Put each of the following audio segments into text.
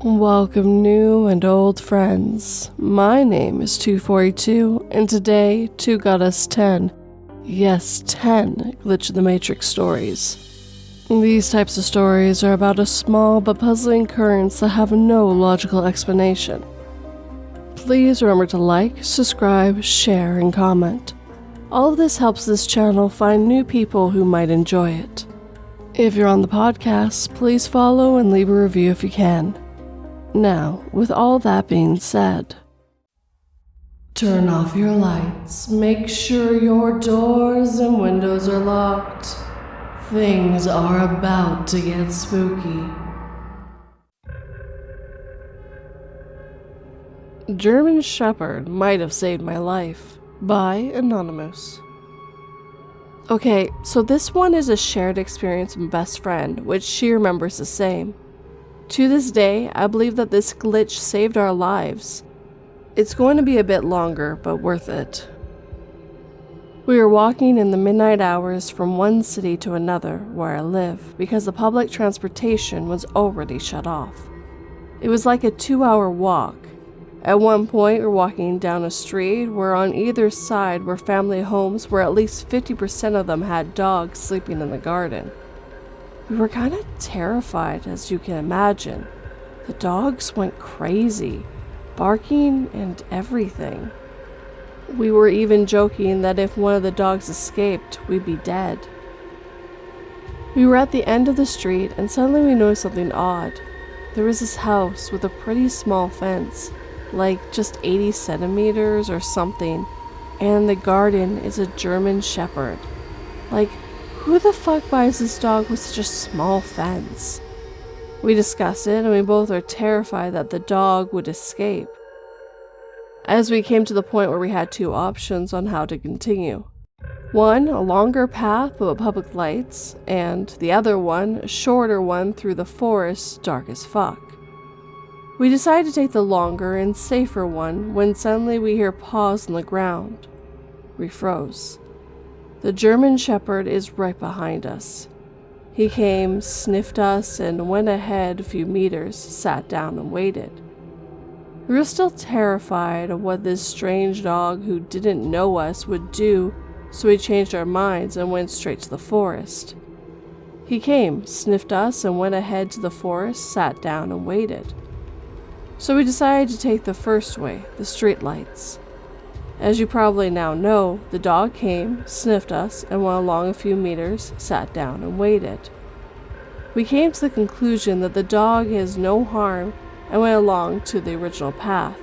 Welcome new and old friends. My name is 242 and today 2 got us 10. Yes, 10 Glitch in the Matrix stories. These types of stories are about a small but puzzling occurrence that have no logical explanation. Please remember to like, subscribe, share, and comment. All of this helps this channel find new people who might enjoy it. If you're on the podcast, please follow and leave a review if you can. Now, with all that being said, turn off your lights, make sure your doors and windows are locked. Things are about to get spooky. German Shepherd Might Have Saved My Life by Anonymoose. Okay, so this one is a shared experience with my best friend, which she remembers the same. To this day, I believe that this glitch saved our lives. It's going to be a bit longer, but worth it. We were walking in the midnight hours from one city to another where I live because the public transportation was already shut off. It was like a 2-hour walk. At one point, we were walking down a street where on either side were family homes where at least 50% of them had dogs sleeping in the garden. We were kind of terrified, as you can imagine. The dogs went crazy, barking and everything. We were even joking that if one of the dogs escaped, we'd be dead. We were at the end of the street and suddenly we noticed something odd. There was this house with a pretty small fence, like just 80 centimeters or something, and the garden is a German Shepherd. Like, who the fuck buys this dog with such a small fence? We discuss it and we both are terrified that the dog would escape. As we came to the point where we had two options on how to continue. One, a longer path with public lights, and the other one, a shorter one through the forest, dark as fuck. We decided to take the longer and safer one when suddenly we hear paws on the ground. We froze. The German Shepherd is right behind us. He came, sniffed us, and went ahead a few meters, sat down and waited. We were still terrified of what this strange dog who didn't know us would do, so we changed our minds and went straight to the forest. He came, sniffed us, and went ahead to the forest, sat down and waited. So we decided to take the first way, the streetlights. As you probably now know, the dog came, sniffed us, and went along a few meters, sat down and waited. We came to the conclusion that the dog has no harm and went along to the original path.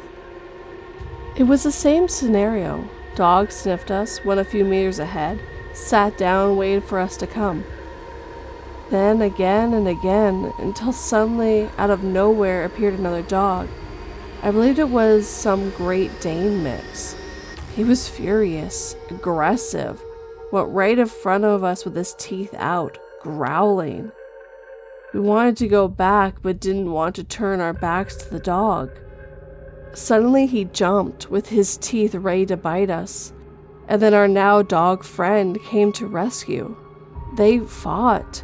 It was the same scenario. Dog sniffed us, went a few meters ahead, sat down and waited for us to come. Then again and again, until suddenly, out of nowhere, appeared another dog. I believed it was some Great Dane mix. He was furious, aggressive, went right in front of us with his teeth out, growling. We wanted to go back but didn't want to turn our backs to the dog. Suddenly he jumped with his teeth ready to bite us, and then our now dog friend came to rescue. They fought.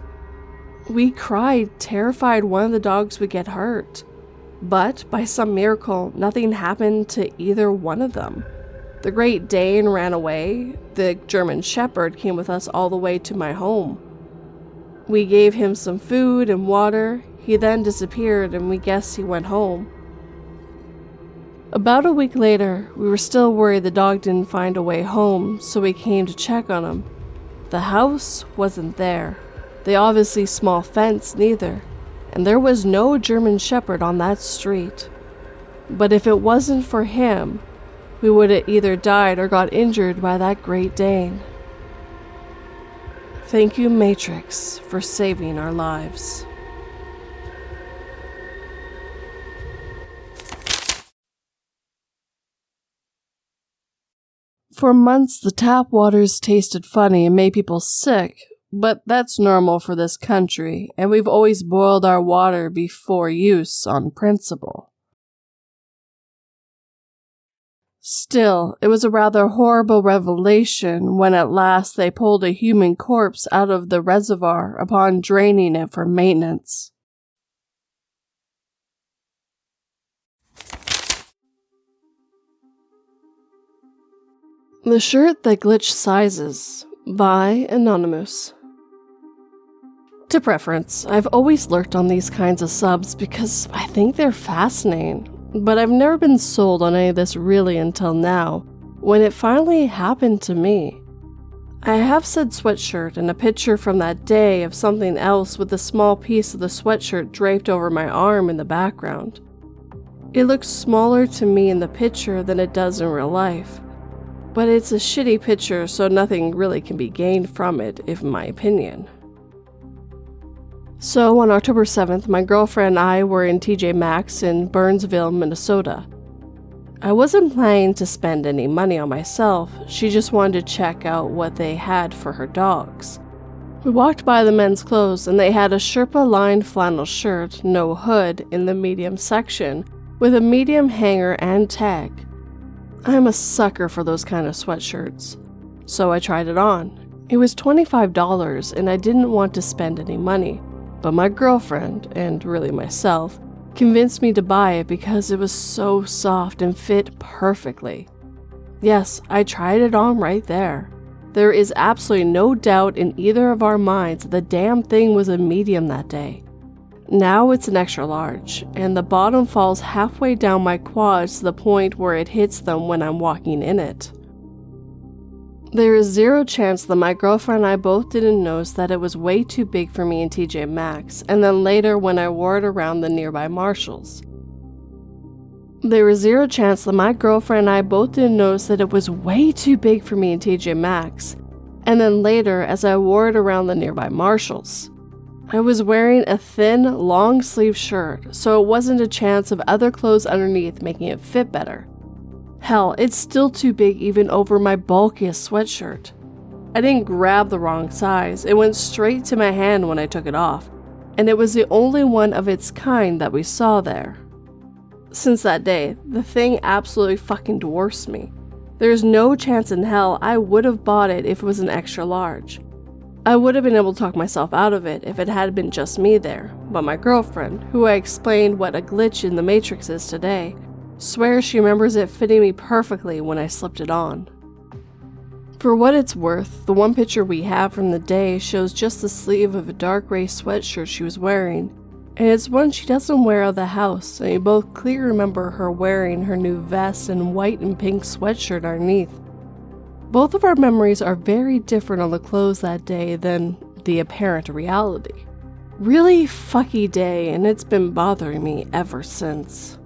We cried, terrified one of the dogs would get hurt. But by some miracle, nothing happened to either one of them. The Great Dane ran away. The German Shepherd came with us all the way to my home. We gave him some food and water. He then disappeared and we guessed he went home. About a week later, we were still worried the dog didn't find a way home, so we came to check on him. The house wasn't there. The obviously small fence neither. And there was no German Shepherd on that street. But if it wasn't for him, we would have either died or got injured by that Great Dane. Thank you, Matrix, for saving our lives. For months, the tap waters tasted funny and made people sick, but that's normal for this country, and we've always boiled our water before use on principle. Still, it was a rather horrible revelation when at last they pulled a human corpse out of the reservoir upon draining it for maintenance. The Shirt That Glitched Sizes by Anonymoose. To preference, I've always lurked on these kinds of subs because I think they're fascinating, but I've never been sold on any of this really until now, when it finally happened to me. I have said sweatshirt and a picture from that day of something else with a small piece of the sweatshirt draped over my arm in the background. It looks smaller to me in the picture than it does in real life. But it's a shitty picture, so nothing really can be gained from it, in my opinion. So on October 7th, my girlfriend and I were in TJ Maxx in Burnsville, Minnesota. I wasn't planning to spend any money on myself, she just wanted to check out what they had for her dogs. We walked by the men's clothes and they had a Sherpa-lined flannel shirt, no hood, in the medium section, with a medium hanger and tag. I'm a sucker for those kind of sweatshirts, so I tried it on. It was $25 and I didn't want to spend any money, but my girlfriend, and really myself, convinced me to buy it because it was so soft and fit perfectly. Yes, I tried it on right there. There is absolutely no doubt in either of our minds that the damn thing was a medium that day. Now it's an extra large, and the bottom falls halfway down my quads to the point where it hits them when I'm walking in it. There is zero chance that my girlfriend and I both didn't notice that it was way too big for me in TJ Maxx, and then later when I wore it around the nearby Marshalls. There is zero chance that my girlfriend and I both didn't notice that it was way too big for me in TJ Maxx, and then later as I wore it around the nearby Marshalls. I was wearing a thin, long-sleeve shirt, so it wasn't a chance of other clothes underneath making it fit better. Hell, it's still too big even over my bulkiest sweatshirt. I didn't grab the wrong size, it went straight to my hand when I took it off, and it was the only one of its kind that we saw there. Since that day, the thing absolutely fucking dwarfs me. There's no chance in hell I would have bought it if it was an extra large. I would have been able to talk myself out of it if it had been just me there, but my girlfriend, who I explained what a glitch in the Matrix is today, swears she remembers it fitting me perfectly when I slipped it on. For what it's worth, the one picture we have from the day shows just the sleeve of a dark gray sweatshirt she was wearing, and it's one she doesn't wear out of the house, and we both clearly remember her wearing her new vest and white and pink sweatshirt underneath. Both of our memories are very different on the clothes that day than the apparent reality. Really fucky day, and it's been bothering me ever since.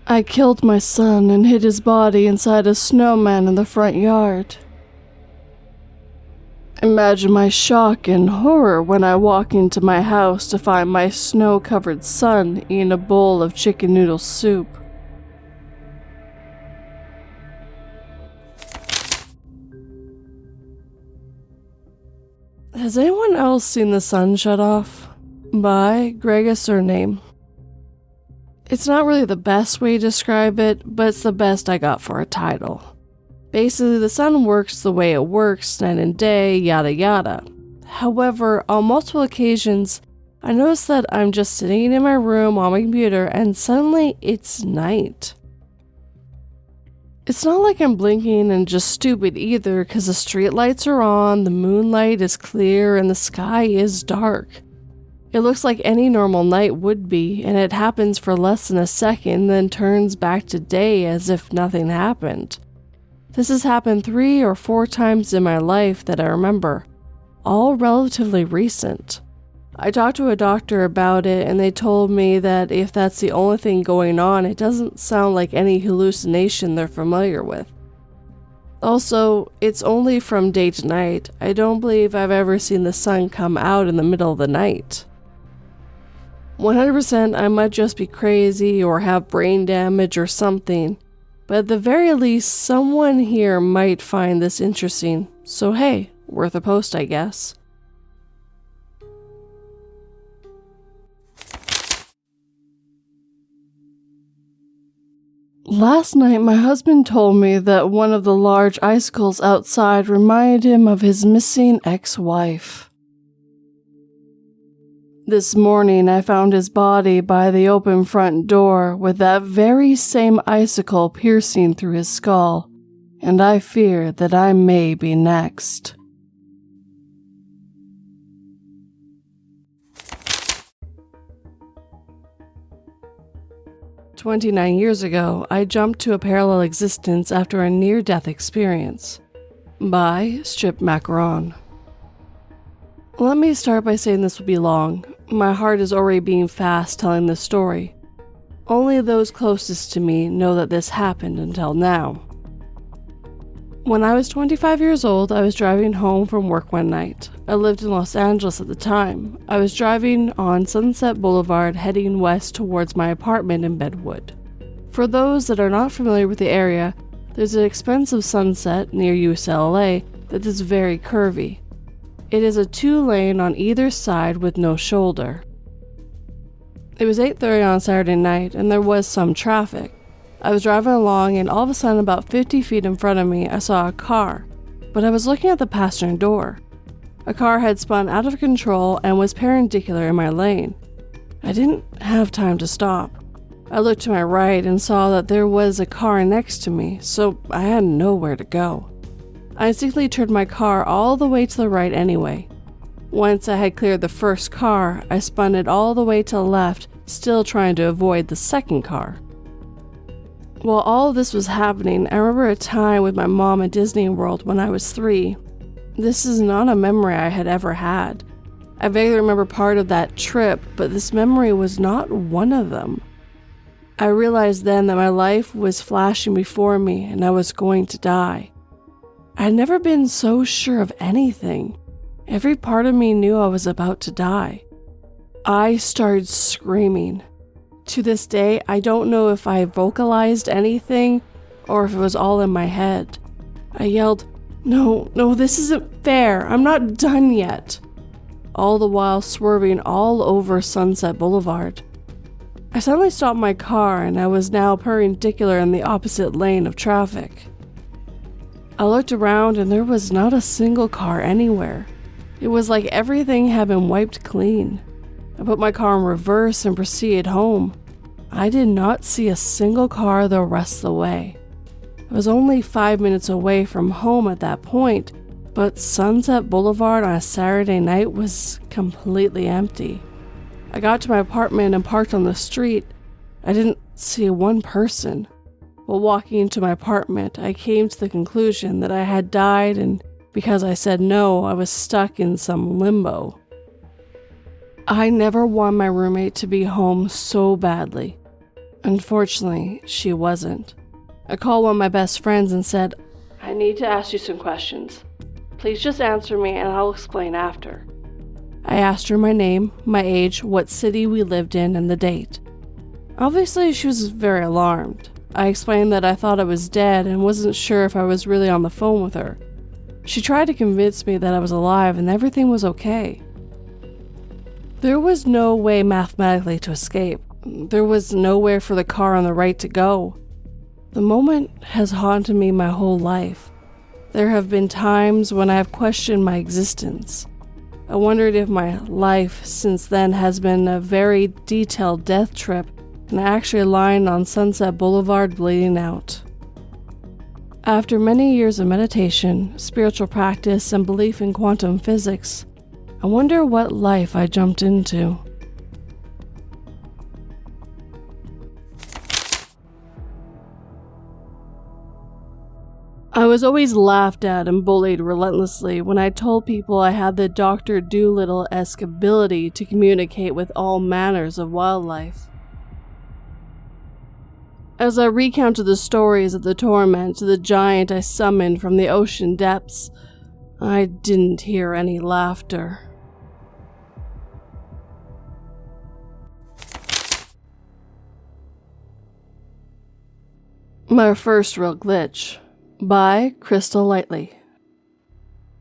I killed my son and hid his body inside a snowman in the front yard. Imagine my shock and horror when I walk into my house to find my snow-covered son eating a bowl of chicken noodle soup. Has anyone else seen The Sun Shut Off? By Gregsusername. It's not really the best way to describe it, but it's the best I got for a title. Basically, the sun works the way it works, night and day, yada yada. However, on multiple occasions, I notice that I'm just sitting in my room on my computer and suddenly it's night. It's not like I'm blinking and just stupid either, because the street lights are on, the moonlight is clear, and the sky is dark. It looks like any normal night would be, and it happens for less than a second, then turns back to day as if nothing happened. This has happened 3 or 4 times in my life that I remember, all relatively recent. I talked to a doctor about it and they told me that if that's the only thing going on, it doesn't sound like any hallucination they're familiar with. Also, it's only from day to night. I don't believe I've ever seen the sun come out in the middle of the night. 100% I might just be crazy or have brain damage or something. But at the very least, someone here might find this interesting, so hey, worth a post, I guess. Last night, my husband told me that one of the large icicles outside reminded him of his missing ex-wife. This morning I found his body by the open front door with that very same icicle piercing through his skull, and I fear that I may be next. "29 years ago, I jumped to a parallel existence after a near-death experience." By stripedmacaron. Let me start by saying this will be long. My heart is already beating fast telling this story. Only those closest to me know that this happened until now. When I was 25 years old, I was driving home from work one night. I lived in Los Angeles at the time. I was driving on Sunset Boulevard heading west towards my apartment in Bedwood. For those that are not familiar with the area, there's an expensive Sunset near UCLA that is very curvy. It is a 2-lane on either side with no shoulder. It was 8:30 on Saturday night and there was some traffic. I was driving along and all of a sudden about 50 feet in front of me I saw a car, but I was looking at the passenger door. A car had spun out of control and was perpendicular in my lane. I didn't have time to stop. I looked to my right and saw that there was a car next to me, so I had nowhere to go. I instinctively turned my car all the way to the right anyway. Once I had cleared the first car, I spun it all the way to the left, still trying to avoid the second car. While all of this was happening, I remember a time with my mom at Disney World when I was 3. This is not a memory I had ever had. I vaguely remember part of that trip, but this memory was not one of them. I realized then that my life was flashing before me and I was going to die. I had never been so sure of anything. Every part of me knew I was about to die. I started screaming. To this day, I don't know if I vocalized anything or if it was all in my head. I yelled, No, this isn't fair. I'm not done yet." All the while swerving all over Sunset Boulevard. I suddenly stopped my car and I was now perpendicular in the opposite lane of traffic. I looked around and there was not a single car anywhere. It was like everything had been wiped clean. I put my car in reverse and proceeded home. I did not see a single car the rest of the way. I was only 5 minutes away from home at that point, but Sunset Boulevard on a Saturday night was completely empty. I got to my apartment and parked on the street. I didn't see one person. While walking into my apartment, I came to the conclusion that I had died, and because I said no, I was stuck in some limbo. I never wanted my roommate to be home so badly. Unfortunately, she wasn't. I called one of my best friends and said, "I need to ask you some questions. Please just answer me and I'll explain after." I asked her my name, my age, what city we lived in, and the date. Obviously, she was very alarmed. I explained that I thought I was dead and wasn't sure if I was really on the phone with her. She tried to convince me that I was alive and everything was okay. There was no way mathematically to escape. There was nowhere for the car on the right to go. The moment has haunted me my whole life. There have been times when I have questioned my existence. I wondered if my life since then has been a very detailed death trip and actually lying on Sunset Boulevard bleeding out. After many years of meditation, spiritual practice, and belief in quantum physics, I wonder what life I jumped into. I was always laughed at and bullied relentlessly when I told people I had the Dr. Dolittle-esque ability to communicate with all manners of wildlife. As I recounted the stories of the torment to the giant I summoned from the ocean depths, I didn't hear any laughter. My first real glitch. By Crystal Lightly.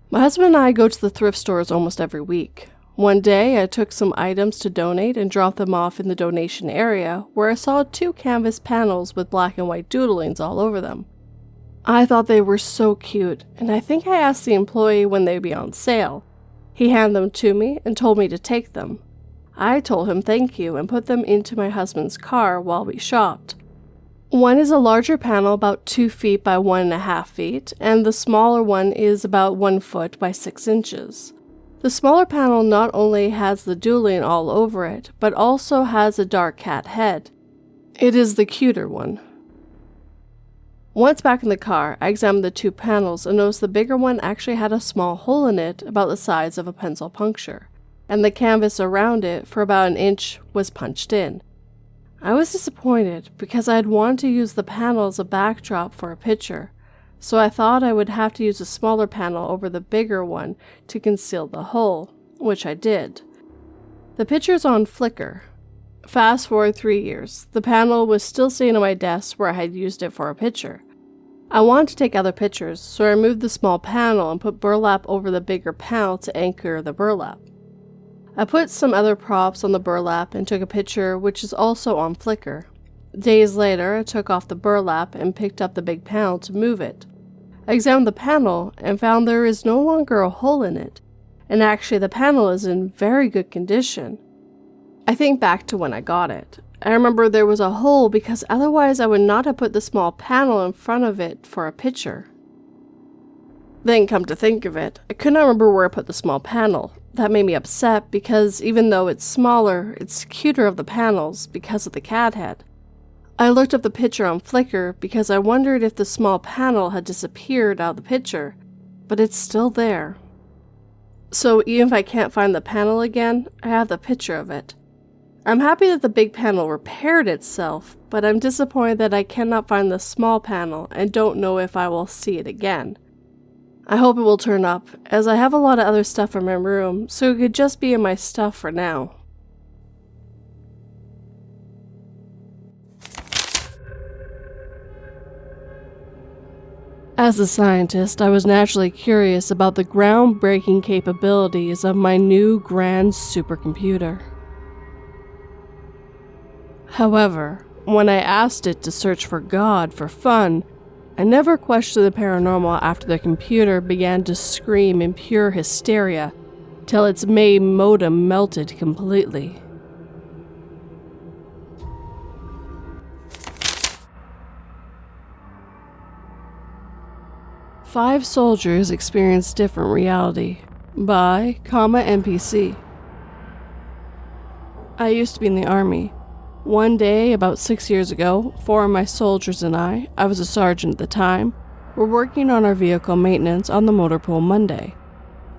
My husband and I go to the thrift stores almost every week. One day, I took some items to donate and dropped them off in the donation area, where I saw 2 canvas panels with black and white doodlings all over them. I thought they were so cute, and I think I asked the employee when they'd be on sale. He handed them to me and told me to take them. I told him thank you and put them into my husband's car while we shopped. One is a larger panel about 2 feet by 1.5 feet, and the smaller one is about 1 foot by 6 inches. The smaller panel not only has the dueling all over it, but also has a dark cat head. It is the cuter one. Once back in the car, I examined the 2 panels and noticed the bigger one actually had a small hole in it about the size of a pencil puncture, and the canvas around it for about 1 inch was punched in. I was disappointed because I had wanted to use the panel as a backdrop for a picture, so I thought I would have to use a smaller panel over the bigger one to conceal the hole, which I did. The picture's on Flickr. Fast forward 3 years, the panel was still sitting on my desk where I had used it for a picture. I wanted to take other pictures, so I removed the small panel and put burlap over the bigger panel to anchor the burlap. I put some other props on the burlap and took a picture, which is also on Flickr. Days later, I took off the burlap and picked up the big panel to move it. I examined the panel and found there is no longer a hole in it, and actually the panel is in very good condition. I think back to when I got it. I remember there was a hole because otherwise I would not have put the small panel in front of it for a picture. Then come to think of it, I could not remember where I put the small panel. That made me upset because even though it's smaller, it's cuter of the panels because of the cat head. I looked up the picture on Flickr because I wondered if the small panel had disappeared out of the picture, but it's still there. So even if I can't find the panel again, I have the picture of it. I'm happy that the big panel repaired itself, but I'm disappointed that I cannot find the small panel and don't know if I will see it again. I hope it will turn up, as I have a lot of other stuff in my room, so it could just be in my stuff for now. As a scientist, I was naturally curious about the groundbreaking capabilities of my new grand supercomputer. However, when I asked it to search for God for fun, I never questioned the paranormal after the computer began to scream in pure hysteria till its main modem melted completely. Five Soldiers Experience Different Reality by ComaNPC. I used to be in the army. One day, about 6 years ago, 4 of my soldiers and I was a sergeant at the time, were working on our vehicle maintenance on the motor pool Monday.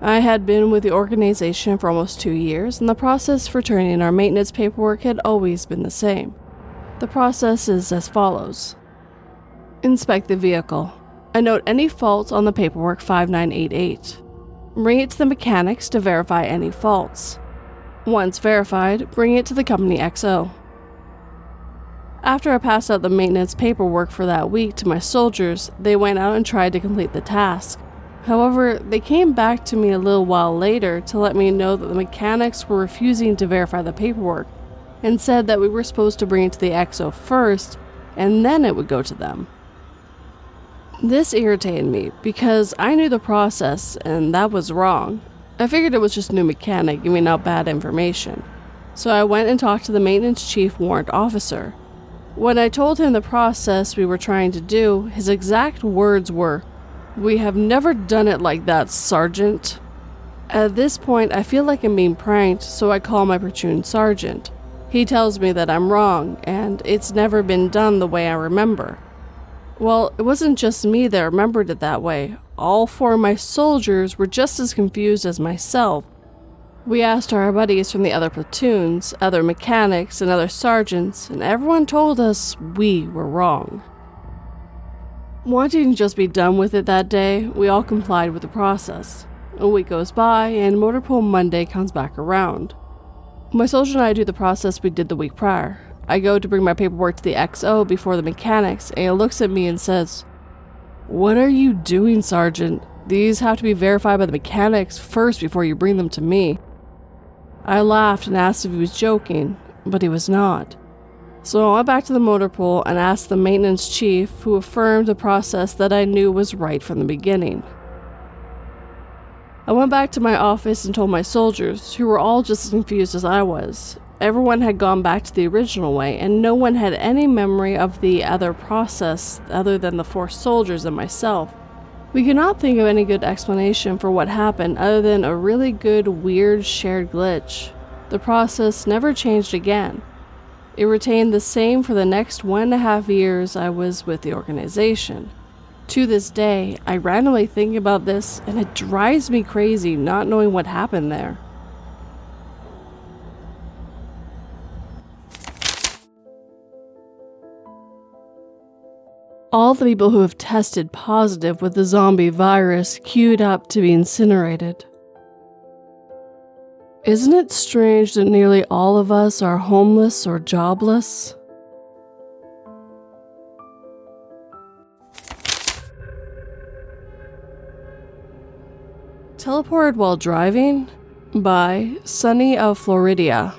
I had been with the organization for almost 2 years, and the process for turning in our maintenance paperwork had always been the same. The process is as follows. Inspect the vehicle. I note any faults on the paperwork 5988. Bring it to the mechanics to verify any faults. Once verified, bring it to the company XO. After I passed out the maintenance paperwork for that week to my soldiers, they went out and tried to complete the task. However, they came back to me a little while later to let me know that the mechanics were refusing to verify the paperwork and said that we were supposed to bring it to the XO first and then it would go to them. This irritated me because I knew the process and that was wrong. I figured it was just a new mechanic giving out bad information. So I went and talked to the maintenance chief warrant officer. When I told him the process we were trying to do, his exact words were, "We have never done it like that, Sergeant." At this point, I feel like I'm being pranked, so I call my platoon sergeant. He tells me that I'm wrong, and it's never been done the way I remember. Well, it wasn't just me that remembered it that way. All 4 of my soldiers were just as confused as myself. We asked our buddies from the other platoons, other mechanics, and other sergeants, and everyone told us we were wrong. Wanting to just be done with it that day, we all complied with the process. A week goes by, and Motor Pool Monday comes back around. My soldier and I do the process we did the week prior. I go to bring my paperwork to the XO before the mechanics, and he looks at me and says, "What are you doing, Sergeant? These have to be verified by the mechanics first before you bring them to me." I laughed and asked if he was joking, but he was not. So I went back to the motor pool and asked the maintenance chief, who affirmed the process that I knew was right from the beginning. I went back to my office and told my soldiers, who were all just as confused as I was. Everyone had gone back to the original way, and no one had any memory of the other process other than the 4 soldiers and myself. We could not think of any good explanation for what happened other than a really good, weird shared glitch. The process never changed again. It retained the same for the next 1.5 years I was with the organization. To this day, I randomly think about this, and it drives me crazy not knowing what happened there. All the people who have tested positive with the zombie virus queued up to be incinerated. Isn't it strange that nearly all of us are homeless or jobless? Teleported while driving? By Sunny of Floridia.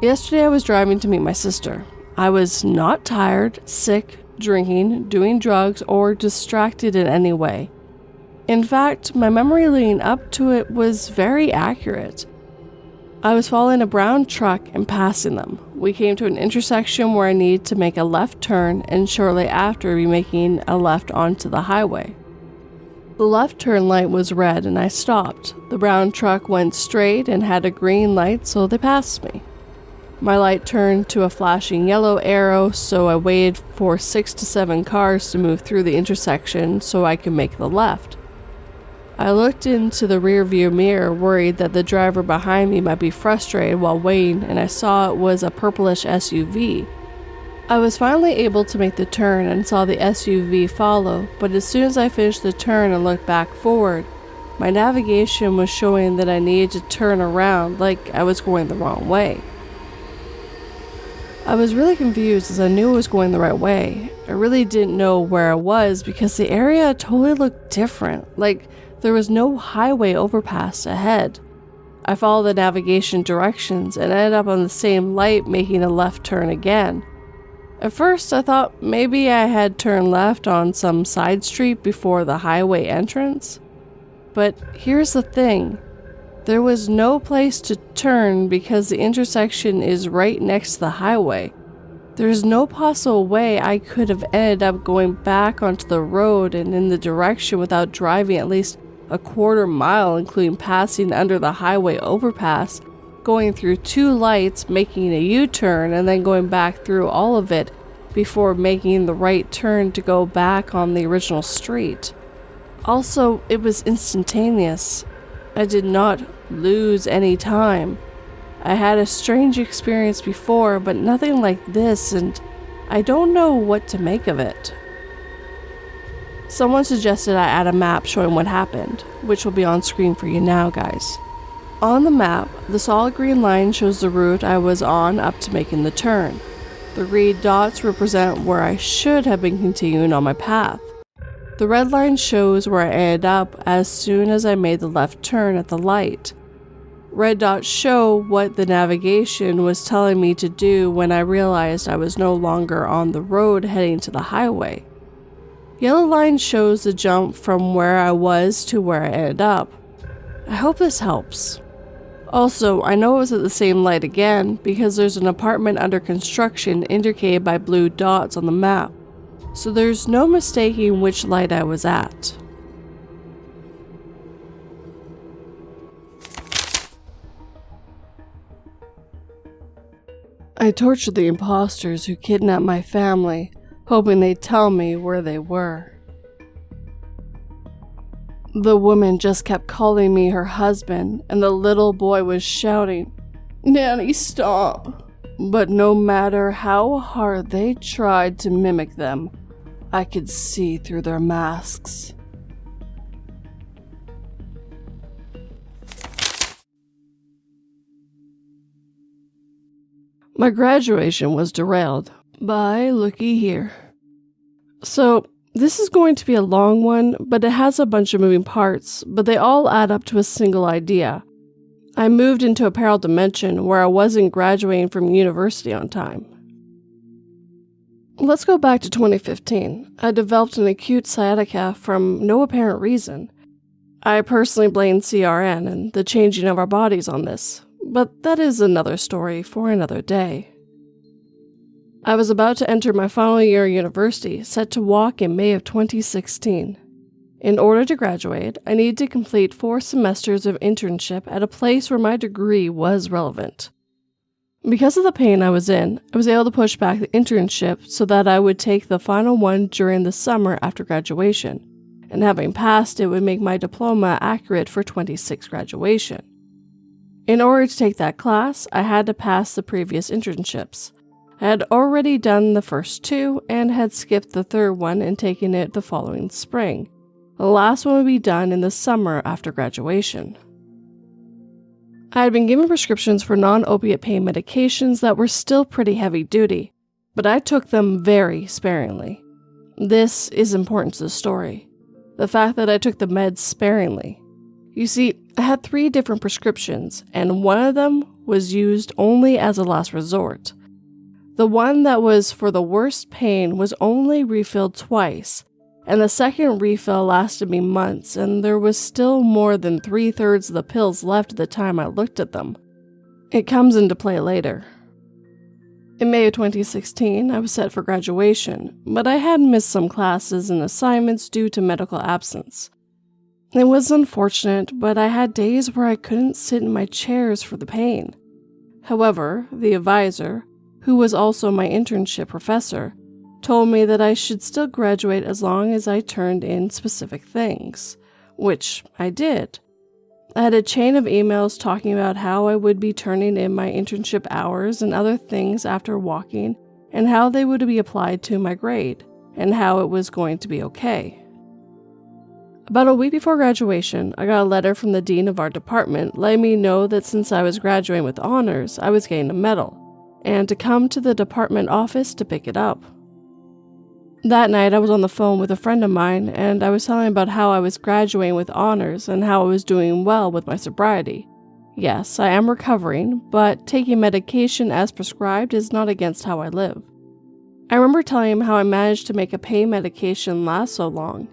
Yesterday I was driving to meet my sister. I was not tired, sick, drinking, doing drugs, or distracted in any way. In fact, my memory leading up to it was very accurate. I was following a brown truck and passing them. We came to an intersection where I needed to make a left turn, and shortly after be making a left onto the highway. The left turn light was red and I stopped. The brown truck went straight and had a green light, so they passed me. My light turned to a flashing yellow arrow, so I waited for 6 to 7 cars to move through the intersection so I could make the left. I looked into the rearview mirror, worried that the driver behind me might be frustrated while waiting, and I saw it was a purplish SUV. I was finally able to make the turn and saw the SUV follow, but as soon as I finished the turn and looked back forward, my navigation was showing that I needed to turn around like I was going the wrong way. I was really confused as I knew I was going the right way. I really didn't know where I was because the area totally looked different, like there was no highway overpass ahead. I followed the navigation directions and ended up on the same light, making a left turn again. At first, I thought maybe I had turned left on some side street before the highway entrance. But here's the thing. There was no place to turn because the intersection is right next to the highway. There's no possible way I could have ended up going back onto the road and in the direction without driving at least a quarter mile, including passing under the highway overpass, going through 2 lights, making a U-turn, and then going back through all of it before making the right turn to go back on the original street. Also, it was instantaneous. I did not lose any time. I had a strange experience before, but nothing like this, and I don't know what to make of it. Someone suggested I add a map showing what happened, which will be on screen for you now, guys. On the map, the solid green line shows the route I was on up to making the turn. The red dots represent where I should have been continuing on my path. The red line shows where I ended up as soon as I made the left turn at the light. Red dots show what the navigation was telling me to do when I realized I was no longer on the road heading to the highway. Yellow line shows the jump from where I was to where I ended up. I hope this helps. Also, I know it was at the same light again because there's an apartment under construction indicated by blue dots on the map, so there's no mistaking which light I was at. I tortured the imposters who kidnapped my family, hoping they'd tell me where they were. The woman just kept calling me her husband, and the little boy was shouting, "Nanny, stop!" But no matter how hard they tried to mimic them, I could see through their masks. My graduation was derailed by looky here. So, this is going to be a long one, but it has a bunch of moving parts, but they all add up to a single idea. I moved into a parallel dimension where I wasn't graduating from university on time. Let's go back to 2015. I developed an acute sciatica from no apparent reason. I personally blame CRN and the changing of our bodies on this, but that is another story for another day. I was about to enter my final year of university, set to walk in May of 2016. In order to graduate, I needed to complete 4 semesters of internship at a place where my degree was relevant. Because of the pain I was in, I was able to push back the internship so that I would take the final one during the summer after graduation, and having passed it would make my diploma accurate for 26 graduation. In order to take that class, I had to pass the previous internships. I had already done the first 2 and had skipped the third one and taken it the following spring. The last one would be done in the summer after graduation. I had been given prescriptions for non-opiate pain medications that were still pretty heavy-duty, but I took them very sparingly. This is important to the story. The fact that I took the meds sparingly. You see, I had 3 different prescriptions, and one of them was used only as a last resort. The one that was for the worst pain was only refilled twice, and the second refill lasted me months, and there was still more than 3/3 of the pills left at the time I looked at them. It comes into play later. In May of 2016, I was set for graduation, but I had missed some classes and assignments due to medical absence. It was unfortunate, but I had days where I couldn't sit in my chairs for the pain. However, the advisor, who was also my internship professor, told me that I should still graduate as long as I turned in specific things, which I did. I had a chain of emails talking about how I would be turning in my internship hours and other things after walking, and how they would be applied to my grade, and how it was going to be okay. About a week before graduation, I got a letter from the dean of our department letting me know that since I was graduating with honors, I was getting a medal, and to come to the department office to pick it up. That night, I was on the phone with a friend of mine, and I was telling him about how I was graduating with honors and how I was doing well with my sobriety. Yes, I am recovering, but taking medication as prescribed is not against how I live. I remember telling him how I managed to make a pain medication last so long.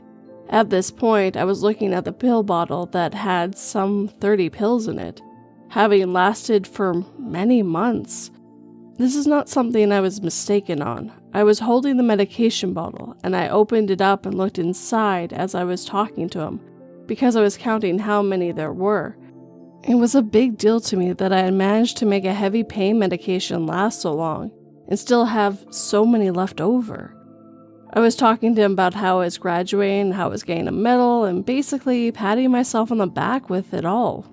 At this point, I was looking at the pill bottle that had some 30 pills in it, having lasted for many months. This is not something I was mistaken on. I was holding the medication bottle, and I opened it up and looked inside as I was talking to him, because I was counting how many there were. It was a big deal to me that I had managed to make a heavy pain medication last so long, and still have so many left over. I was talking to him about how I was graduating, how I was getting a medal, and basically patting myself on the back with it all.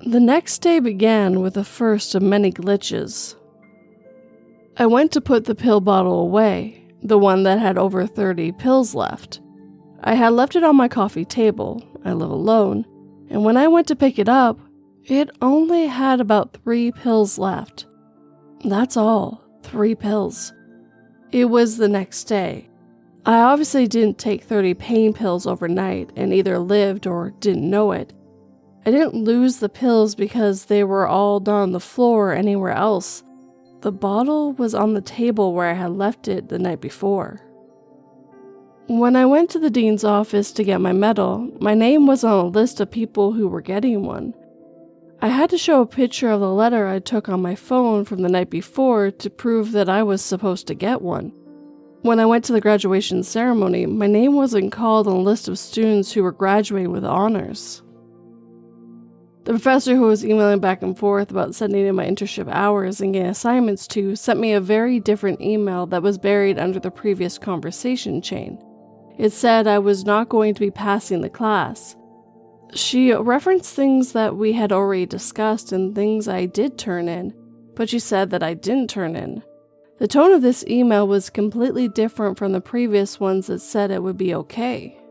The next day began with the first of many glitches. I went to put the pill bottle away, the one that had over 30 pills left. I had left it on my coffee table, I live alone, and when I went to pick it up, it only had about 3 pills left. That's all, 3 pills. It was the next day. I obviously didn't take 30 pain pills overnight and either lived or didn't know it. I didn't lose the pills because they were all down on the floor or anywhere else. The bottle was on the table where I had left it the night before. When I went to the dean's office to get my medal, my name was on a list of people who were getting one. I had to show a picture of the letter I took on my phone from the night before to prove that I was supposed to get one. When I went to the graduation ceremony, my name wasn't called on a list of students who were graduating with honors. The professor who was emailing back and forth about sending in my internship hours and getting assignments to sent me a very different email that was buried under the previous conversation chain. It said I was not going to be passing the class. She referenced things that we had already discussed and things I did turn in, but she said that I didn't turn in. The tone of this email was completely different from the previous ones that said it would be okay.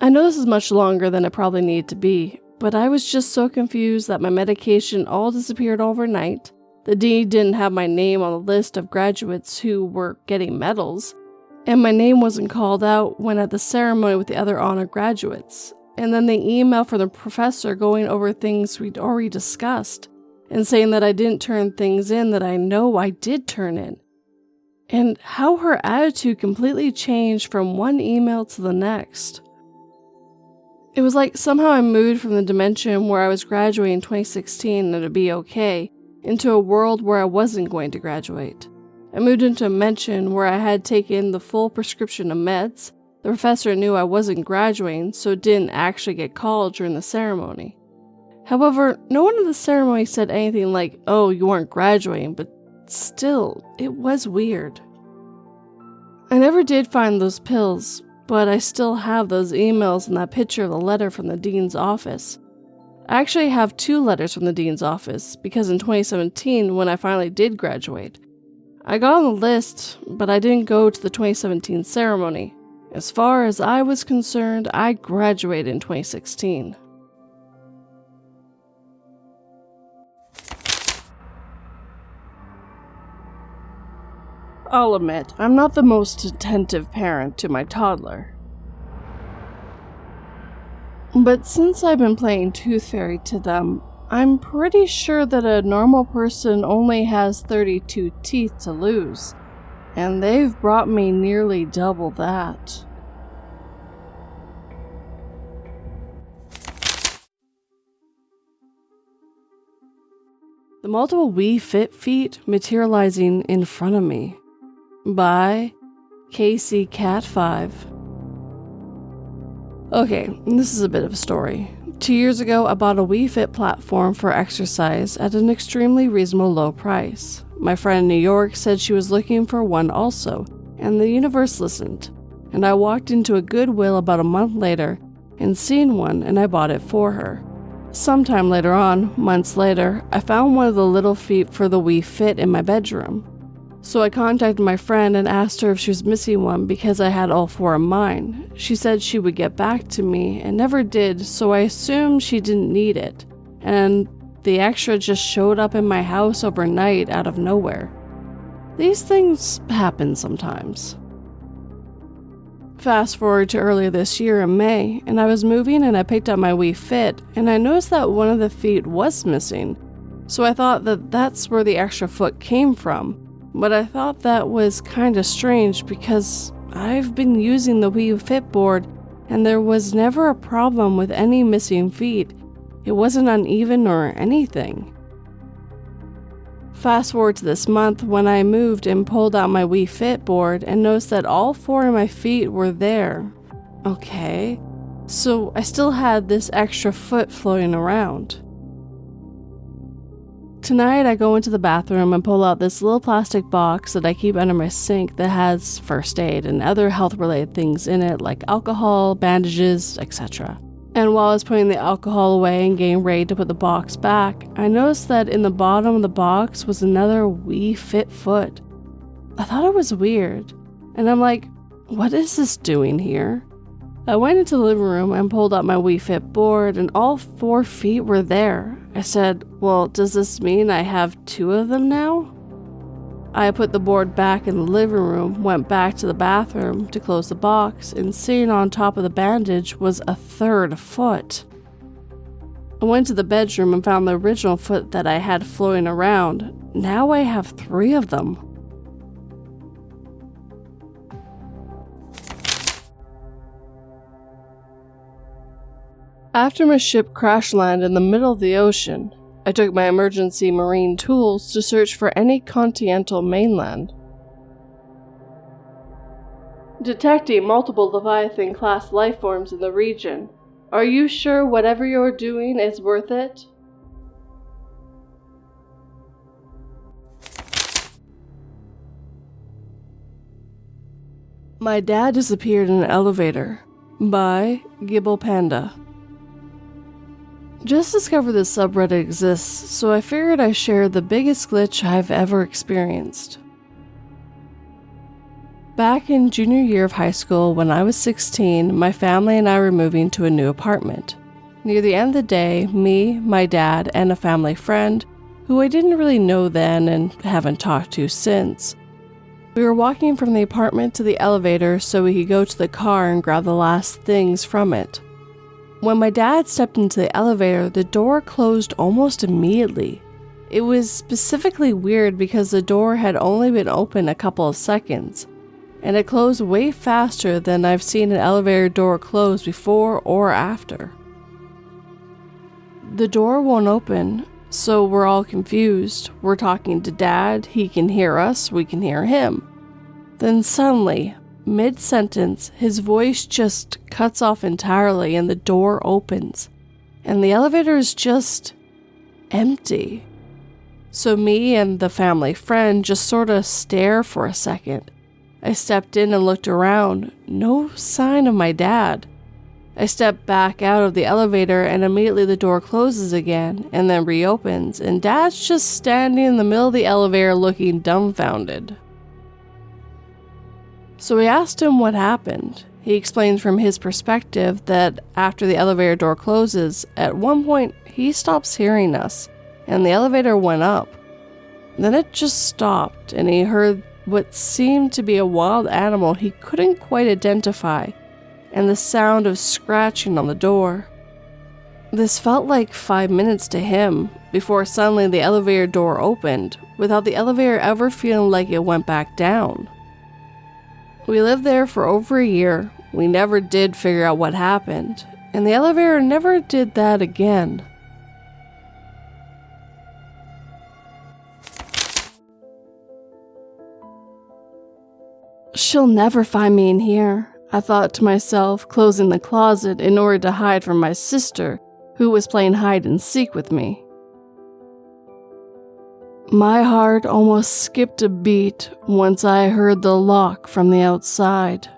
I know this is much longer than it probably needed to be, but I was just so confused that my medication all disappeared overnight. The dean didn't have my name on the list of graduates who were getting medals, and my name wasn't called out when at the ceremony with the other honor graduates. And then the email from the professor going over things we'd already discussed, and saying that I didn't turn things in that I know I did turn in. And how her attitude completely changed from one email to the next. It was like somehow I moved from the dimension where I was graduating in 2016 and it'd be okay, into a world where I wasn't going to graduate. I moved into a dimension where I had taken the full prescription of meds. The professor knew I wasn't graduating, so didn't actually get called during the ceremony. However, no one at the ceremony said anything like, "Oh, you weren't graduating," but still, it was weird. I never did find those pills, but I still have those emails and that picture of the letter from the dean's office. I actually have 2 letters from the dean's office, because in 2017, when I finally did graduate, I got on the list, but I didn't go to the 2017 ceremony. As far as I was concerned, I graduated in 2016. I'll admit, I'm not the most attentive parent to my toddler. But since I've been playing Tooth Fairy to them, I'm pretty sure that a normal person only has 32 teeth to lose, and they've brought me nearly double that. The multiple Wii Fit feet materializing in front of me. By Casey Cat 5. Okay, this is a bit of a story. 2 years ago, I bought a Wii Fit platform for exercise at an extremely reasonable low price. My friend in New York said she was looking for one also, and the universe listened. And I walked into a Goodwill about a month later and seen one, and I bought it for her. Sometime later on, months later, I found one of the little feet for the Wii Fit in my bedroom. So I contacted my friend and asked her if she was missing one because I had all 4 of mine. She said she would get back to me and never did, so I assumed she didn't need it. And the extra just showed up in my house overnight out of nowhere. These things happen sometimes. Fast forward to earlier this year in May, and I was moving and I picked up my Wii Fit, and I noticed that one of the feet was missing. So I thought that that's where the extra foot came from. But I thought that was kinda strange because I've been using the Wii Fit board and there was never a problem with any missing feet. It wasn't uneven or anything. Fast forward to this month when I moved and pulled out my Wii Fit board and noticed that all 4 of my feet were there. Okay, so I still had this extra foot floating around. Tonight I go into the bathroom and pull out this little plastic box that I keep under my sink that has first aid and other health related things in it like alcohol, bandages, etc. And while I was putting the alcohol away and getting ready to put the box back, I noticed that in the bottom of the box was another Wii Fit foot. I thought it was weird, and I'm like, what is this doing here? I went into the living room and pulled out my Wii Fit board and all 4 feet were there. I said, well, does this mean I have 2 of them now? I put the board back in the living room, went back to the bathroom to close the box, and sitting on top of the bandage was a 3rd foot. I went to the bedroom and found the original foot that I had floating around. Now I have 3 of them. After my ship crash landed in the middle of the ocean, I took my emergency marine tools to search for any continental mainland. Detecting multiple Leviathan-class lifeforms in the region. Are you sure whatever you're doing is worth it? My dad disappeared in an elevator. By GerBILPANDA. Just discovered this subreddit exists, so I figured I'd share the biggest glitch I've ever experienced. Back in junior year of high school, when I was 16, my family and I were moving to a new apartment. Near the end of the day, me, my dad, and a family friend, who I didn't really know then and haven't talked to since, we were walking from the apartment to the elevator so we could go to the car and grab the last things from it. When my dad stepped into the elevator, the door closed almost immediately. It was specifically weird because the door had only been open a couple of seconds, and it closed way faster than I've seen an elevator door close before or after. The door won't open, so we're all confused. We're talking to Dad, he can hear us, we can hear him. Then suddenly, mid-sentence, his voice just cuts off entirely and the door opens. And the elevator is just empty. So me and the family friend just sort of stare for a second. I stepped in and looked around. No sign of my dad. I step back out of the elevator and immediately the door closes again and then reopens, and Dad's just standing in the middle of the elevator looking dumbfounded. So we asked him what happened. He explains from his perspective that after the elevator door closes, at one point he stops hearing us and the elevator went up. Then it just stopped and he heard what seemed to be a wild animal he couldn't quite identify, and the sound of scratching on the door. This felt like 5 minutes to him, before suddenly the elevator door opened, without the elevator ever feeling like it went back down. We lived there for over a year, we never did figure out what happened, and the elevator never did that again. She'll never find me in here, I thought to myself, closing the closet in order to hide from my sister, who was playing hide and seek with me. My heart almost skipped a beat once I heard the lock from the outside.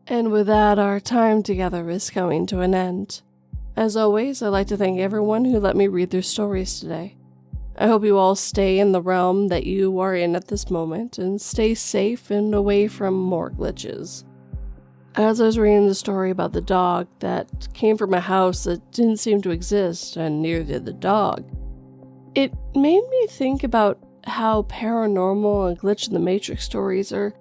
And with that, our time together is coming to an end. As always, I'd like to thank everyone who let me read their stories today. I hope you all stay in the realm that you are in at this moment and stay safe and away from more glitches. As I was reading the story about the dog that came from a house that didn't seem to exist, and neither did the dog, it made me think about how paranormal and glitch in the Matrix stories are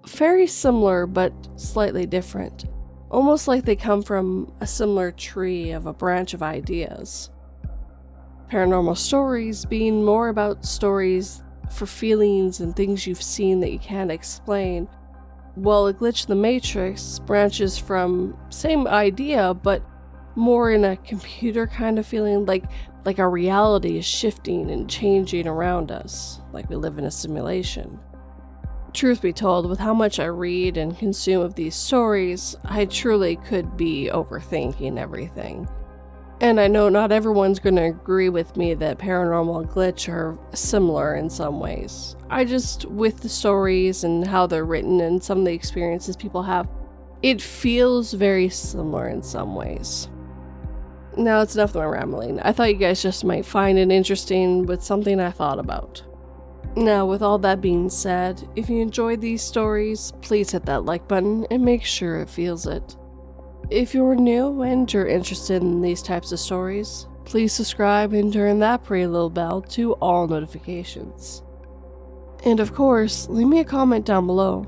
very similar but slightly different. Almost like they come from a similar tree of a branch of ideas. Paranormal stories being more about stories for feelings and things you've seen that you can't explain, while A Glitch in the Matrix branches from same idea but more in a computer kind of feeling, like our reality is shifting and changing around us, like we live in a simulation. Truth be told, with how much I read and consume of these stories, I truly could be overthinking everything. And I know not everyone's going to agree with me that paranormal and glitch are similar in some ways. With the stories and how they're written and some of the experiences people have, it feels very similar in some ways. Now it's enough of my rambling. I thought you guys just might find it interesting with something I thought about. Now, with all that being said, if you enjoyed these stories, please hit that like button and make sure it feels it. If you're new and you're interested in these types of stories, please subscribe and turn that pretty little bell to all notifications. And of course, leave me a comment down below.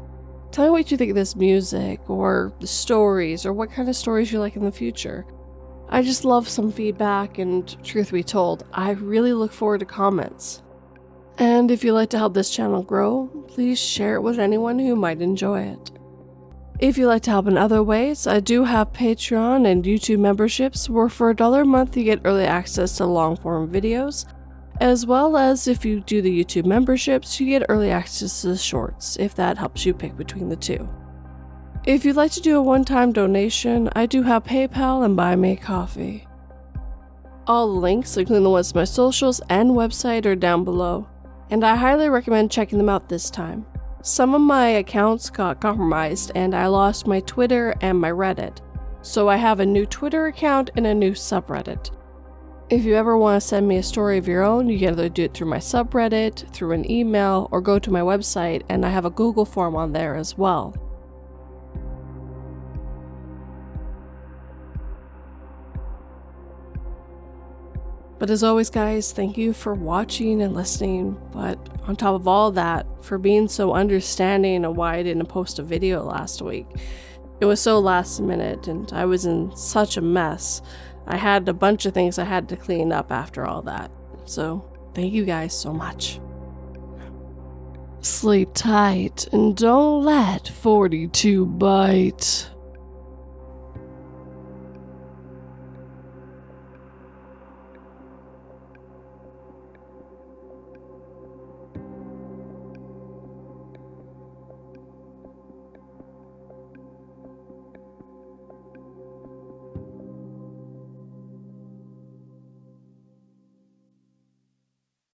Tell me what you think of this music, or the stories, or what kind of stories you like in the future. I just love some feedback, and truth be told, I really look forward to comments. And if you'd like to help this channel grow, please share it with anyone who might enjoy it. If you'd like to help in other ways, I do have Patreon and YouTube memberships where for $1 a month you get early access to long-form videos, as well as if you do the YouTube memberships, you get early access to the shorts, if that helps you pick between the two. If you'd like to do a one-time donation, I do have PayPal and Buy Me a Coffee. All the links, including the ones to my socials and website, are down below, and I highly recommend checking them out this time. Some of my accounts got compromised and I lost my Twitter and my Reddit, so I have a new Twitter account and a new subreddit. If you ever want to send me a story of your own, you can either do it through my subreddit, through an email, or go to my website, and I have a Google form on there as well. But as always, guys, thank you for watching and listening, but on top of all that, for being so understanding of why I didn't post a video last week. It was so last minute, and I was in such a mess. I had a bunch of things I had to clean up after all that. So thank you guys so much. Sleep tight and don't let 42 bite.